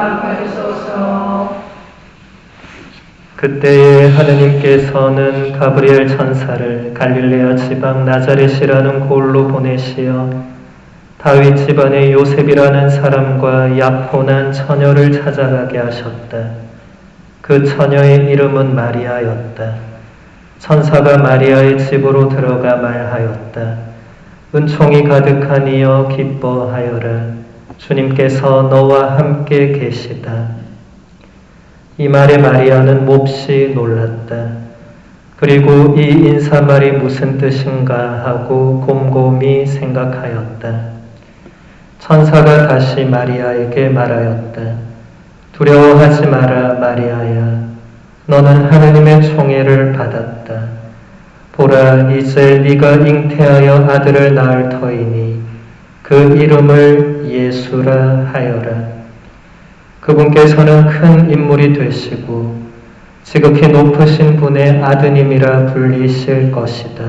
허락하소서. 그때에 하느님께서는 가브리엘 천사를 갈릴레아 지방 나자렛이라는 곳으로 보내시어 다윗 집안의 요셉이라는 사람과 약혼한 처녀를 찾아가게 하셨다. 그 처녀의 이름은 마리아였다. 천사가 마리아의 집으로 들어가 말하였다. 은총이 가득한 이여 기뻐하여라. 주님께서 너와 함께 계시다. 이 말에 마리아는 몹시 놀랐다. 그리고 이 인사말이 무슨 뜻인가 하고 곰곰이 생각하였다. 천사가 다시 마리아에게 말하였다. 두려워하지 마라, 마리아야. 너는 하느님의 총애를 받았다. 보라, 이제 네가 잉태하여 아들을 낳을 터이니 그 이름을 예수라 하여라. 그분께서는 큰 인물이 되시고 지극히 높으신 분의 아드님이라 불리실 것이다.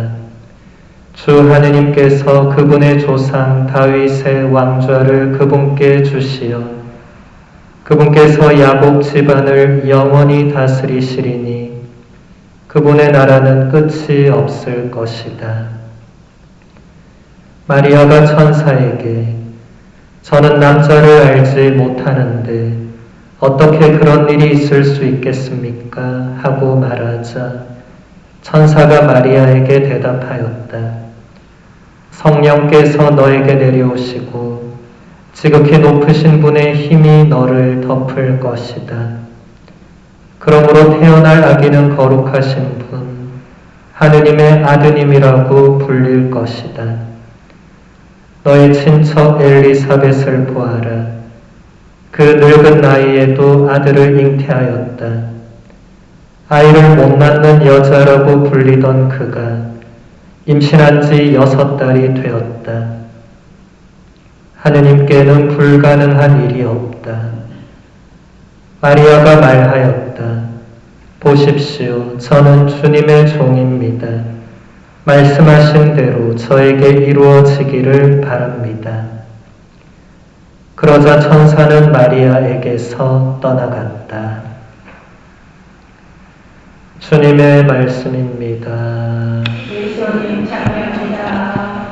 주 하느님께서 그분의 조상 다윗의 왕좌를 그분께 주시어 그분께서 야곱 집안을 영원히 다스리시리니 그분의 나라는 끝이 없을 것이다. 마리아가 천사에게 저는 남자를 알지 못하는데 어떻게 그런 일이 있을 수 있겠습니까? 하고 말하자 천사가 마리아에게 대답하였다. 성령께서 너에게 내려오시고 지극히 높으신 분의 힘이 너를 덮을 것이다. 그러므로 태어날 아기는 거룩하신 분, 하느님의 아드님이라고 불릴 것이다. 너의 친척 엘리사벳을 보아라. 그 늙은 나이에도 아들을 잉태하였다. 아이를 못 낳는 여자라고 불리던 그가 임신한 지 6달이 되었다. 하느님께는 불가능한 일이 없다. 마리아가 말하였다. 보십시오. 저는 주님의 종입니다. 말씀하신 대로 저에게 이루어지기를 바랍니다. 그러자 천사는 마리아에게서 떠나갔다. 주님의 말씀입니다. 예수님 찬양합니다.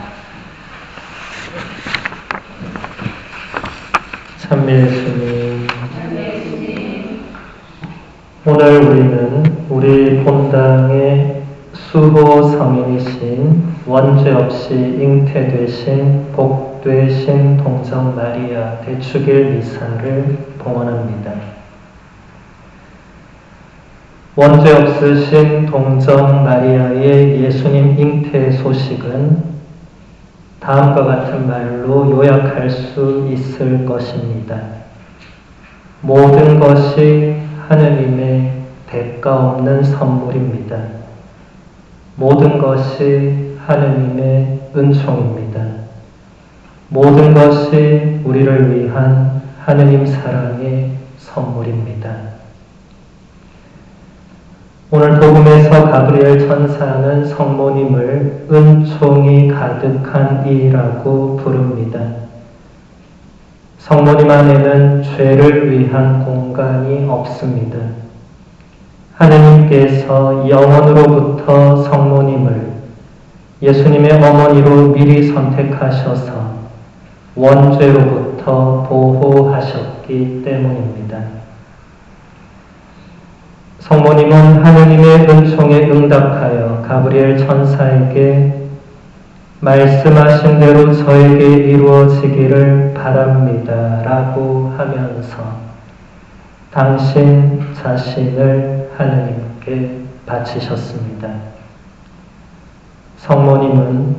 참미의 주님, 예수님. 오늘 우리는 우리 본당의 수호 성인이신 원죄 없이 잉태되신 복되신 동정 마리아 대축일 미사를 봉헌합니다. 원죄 없으신 동정 마리아의 예수님 잉태 소식은 다음과 같은 말로 요약할 수 있을 것입니다. 모든 것이 하느님의 대가 없는 선물입니다. 모든 것이 하느님의 은총입니다. 모든 것이 우리를 위한 하느님 사랑의 선물입니다. 오늘 복음에서 가브리엘 천사는 성모님을 은총이 가득한 이라고 부릅니다. 성모님 안에는 죄를 위한 공간이 없습니다. 하느님께서 영원으로부터 성모님을 예수님의 어머니로 미리 선택하셔서 원죄로부터 보호하셨기 때문입니다. 성모님은 하느님의 은총에 응답하여 가브리엘 천사에게 말씀하신 대로 저에게 이루어지기를 바랍니다 라고 하면서 당신 자신을 하느님께 바치셨습니다. 성모님은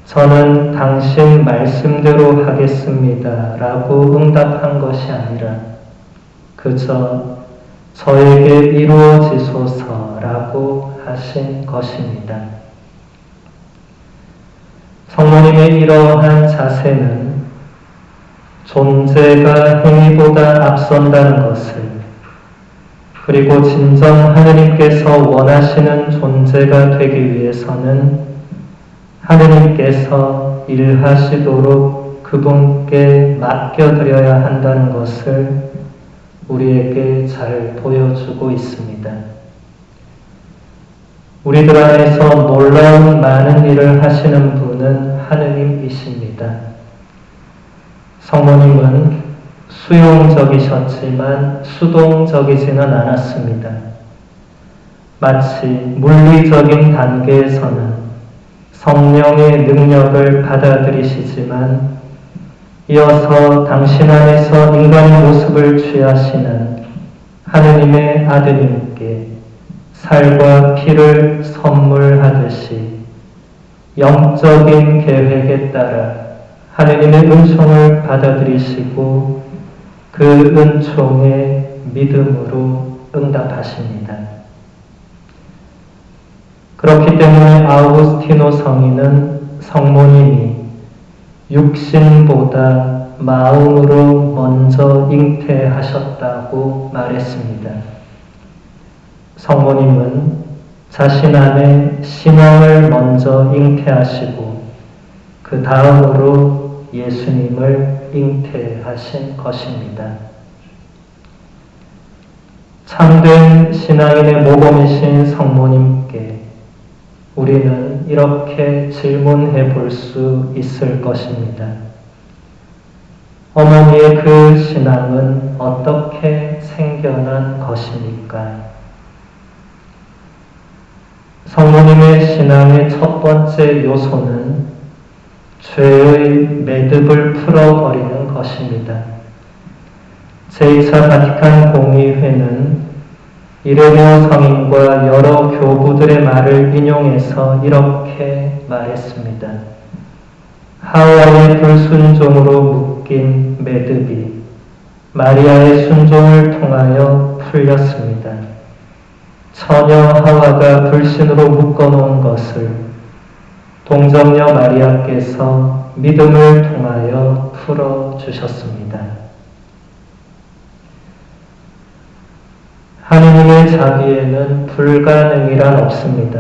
저는 당신 말씀대로 하겠습니다 라고 응답한 것이 아니라 그저 저에게 이루어지소서라고 하신 것입니다. 성모님의 이러한 자세는 존재가 행위보다 앞선다는 것을, 그리고 진정 하느님께서 원하시는 존재가 되기 위해서는 하느님께서 일하시도록 그분께 맡겨드려야 한다는 것을 우리에게 잘 보여주고 있습니다. 우리들 안에서 놀라운 많은 일을 하시는 분은 하느님이십니다. 성모님은 수용적이셨지만 수동적이지는 않았습니다. 마치 물리적인 단계에서는 성령의 능력을 받아들이시지만 이어서 당신 안에서 인간의 모습을 취하시는 하느님의 아드님께 살과 피를 선물하듯이 영적인 계획에 따라 하느님의 은총을 받아들이시고 그 은총에 믿음으로 응답하십니다. 그렇기 때문에 아우구스티노 성인은 성모님이 육신보다 마음으로 먼저 잉태하셨다고 말했습니다. 성모님은 자신 안에 신앙을 먼저 잉태하시고 그 다음으로 예수님을 잉태하신 것입니다. 참된 신앙인의 모범이신 성모님께 우리는 이렇게 질문해 볼 수 있을 것입니다. 어머니의 그 신앙은 어떻게 생겨난 것입니까? 성모님의 신앙의 첫 번째 요소는 죄의 매듭을 풀어버리는 것입니다. 제2차 바티칸 공의회는 이레네오 성인과 여러 교부들의 말을 인용해서 이렇게 말했습니다. 하와의 불순종으로 묶인 매듭이 마리아의 순종을 통하여 풀렸습니다. 처녀 하와가 불신으로 묶어놓은 것을 동정녀 마리아께서 믿음을 통하여 풀어주셨습니다. 하느님의 자비에는 불가능이란 없습니다.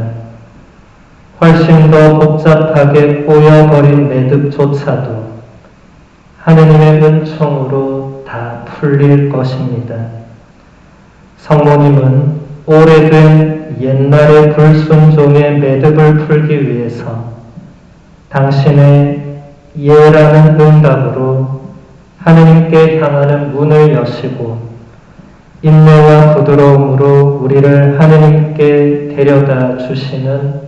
훨씬 더 복잡하게 꼬여버린 매듭조차도 하느님의 은총으로 다 풀릴 것입니다. 성모님은 오래된 옛날의 불순종의 매듭을 풀기 위해서 당신의 예라는 응답으로 하느님께 향하는 문을 여시고 인내와 부드러움으로 우리를 하느님께 데려다 주시는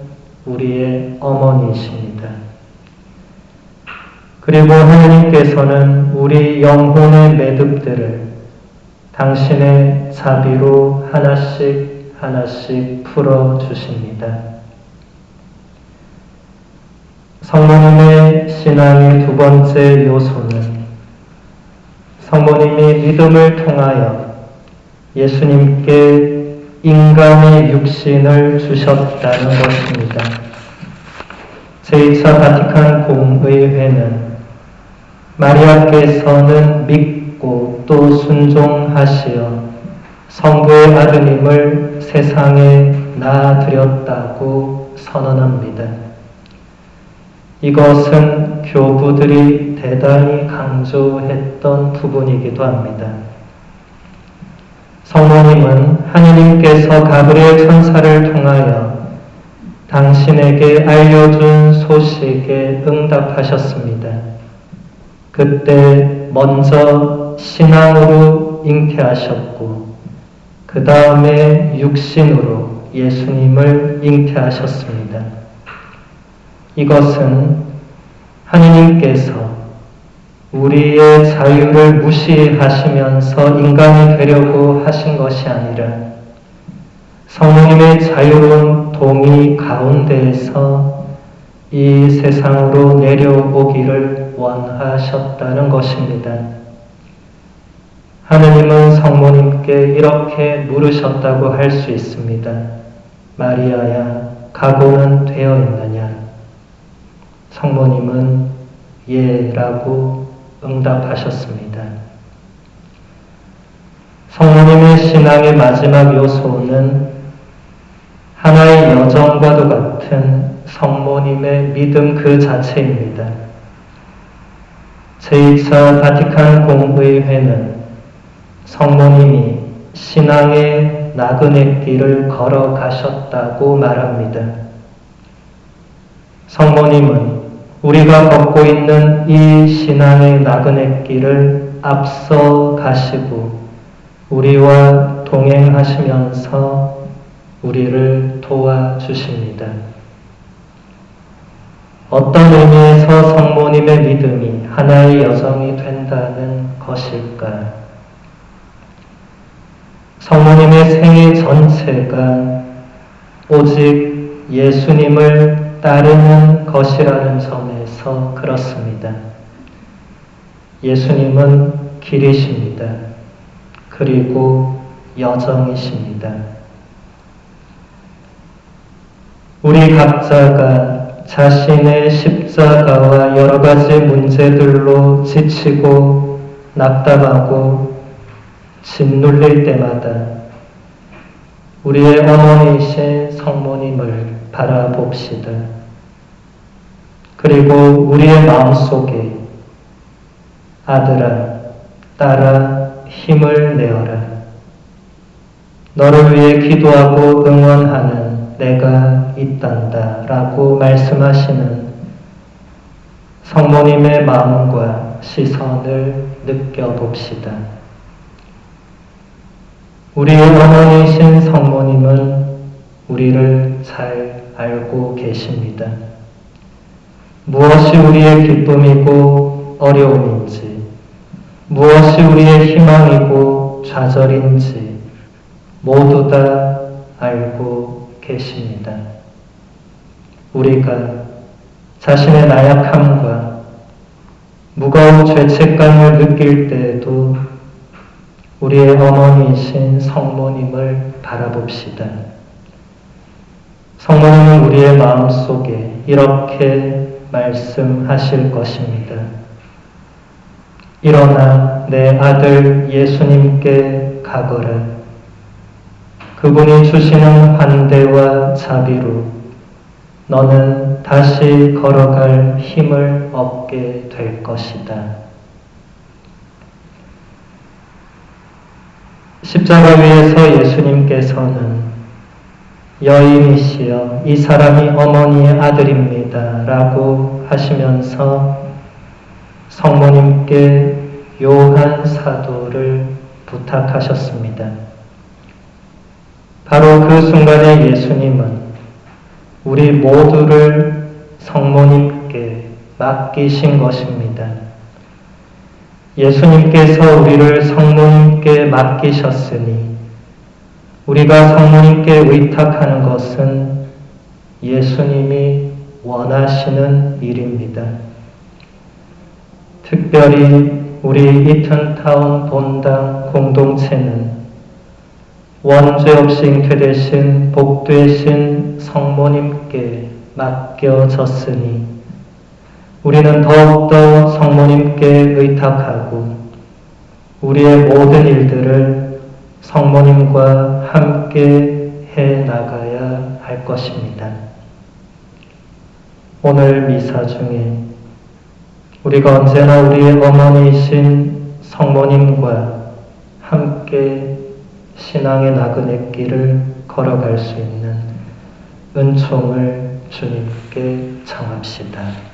우리의 어머니이십니다. 그리고 하느님께서는 우리 영혼의 매듭들을 당신의 자비로 하나씩 하나씩 풀어주십니다. 성모님의 신앙의 두 번째 요소는 성모님이 믿음을 통하여 예수님께 인간의 육신을 주셨다는 것입니다. 제2차 바티칸 공의회는 마리아께서는 믿고 또 순종하시어 성부의 아드님을 세상에 낳아드렸다고 선언합니다. 이것은 교부들이 대단히 강조했던 부분이기도 합니다. 성모님은 하느님께서 가브리엘 천사를 통하여 당신에게 알려준 소식에 응답하셨습니다. 그때 먼저 신앙으로 잉태하셨고 그 다음에 육신으로 예수님을 잉태하셨습니다. 이것은 하느님께서 우리의 자유를 무시하시면서 인간이 되려고 하신 것이 아니라 성모님의 자유로운 동의 가운데에서 이 세상으로 내려오기를 원하셨다는 것입니다. 하느님은 성모님께 이렇게 물으셨다고 할 수 있습니다. 마리아야, 각오는 되어 있느냐? 성모님은 예라고 응답하셨습니다. 성모님의 신앙의 마지막 요소는 하나의 여정과도 같은 성모님의 믿음 그 자체입니다. 제2차 바티칸 공의회는 성모님이 신앙의 나그네 길을 걸어가셨다고 말합니다. 성모님은 우리가 걷고 있는 이 신앙의 나그네 길을 앞서 가시고 우리와 동행하시면서 우리를 도와주십니다. 어떤 의미에서 성모님의 믿음이 하나의 여정이 된다는 것일까? 성모님의 생애 전체가 오직 예수님을 따르는 것이라는 점에서 그렇습니다. 예수님은 길이십니다. 그리고 여정이십니다. 우리 각자가 자신의 십자가와 여러 가지 문제들로 지치고 낙담하고 짓눌릴 때마다 우리의 어머니이신 성모님을 바라봅시다. 그리고 우리의 마음속에 아들아, 딸아, 힘을 내어라. 너를 위해 기도하고 응원하는 내가 있단다 라고 말씀하시는 성모님의 마음과 시선을 느껴봅시다. 우리의 어머니이신 성모님은 우리를 잘 알고 계십니다. 무엇이 우리의 기쁨이고 어려움인지, 무엇이 우리의 희망이고 좌절인지 모두 다 알고 계십니다. 우리가 자신의 나약함과 무거운 죄책감을 느낄 때에도 우리의 어머니이신 성모님을 바라봅시다. 성모님은 우리의 마음속에 이렇게 말씀하실 것입니다. 일어나 내 아들 예수님께 가거라. 그분이 주시는 환대와 자비로 너는 다시 걸어갈 힘을 얻게 될 것이다. 십자가 위에서 예수님께서는 여인이시여 이 사람이 어머니의 아들입니다 라고 하시면서 성모님께 요한 사도를 부탁하셨습니다. 바로 그 순간에 예수님은 우리 모두를 성모님께 맡기신 것입니다. 예수님께서 우리를 성모님께 맡기셨으니 우리가 성모님께 의탁하는 것은 예수님이 원하시는 일입니다. 특별히 우리 이튼타운 본당 공동체는 원죄 없이 잉태되신 복되신 성모님께 맡겨졌으니 우리는 더욱더 성모님께 의탁하고 우리의 모든 일들을 성모님과 함께 해 나가야 할 것입니다. 오늘 미사 중에 우리가 언제나 우리의 어머니이신 성모님과 함께 신앙의 나그네 길을 걸어갈 수 있는 은총을 주님께 청합시다.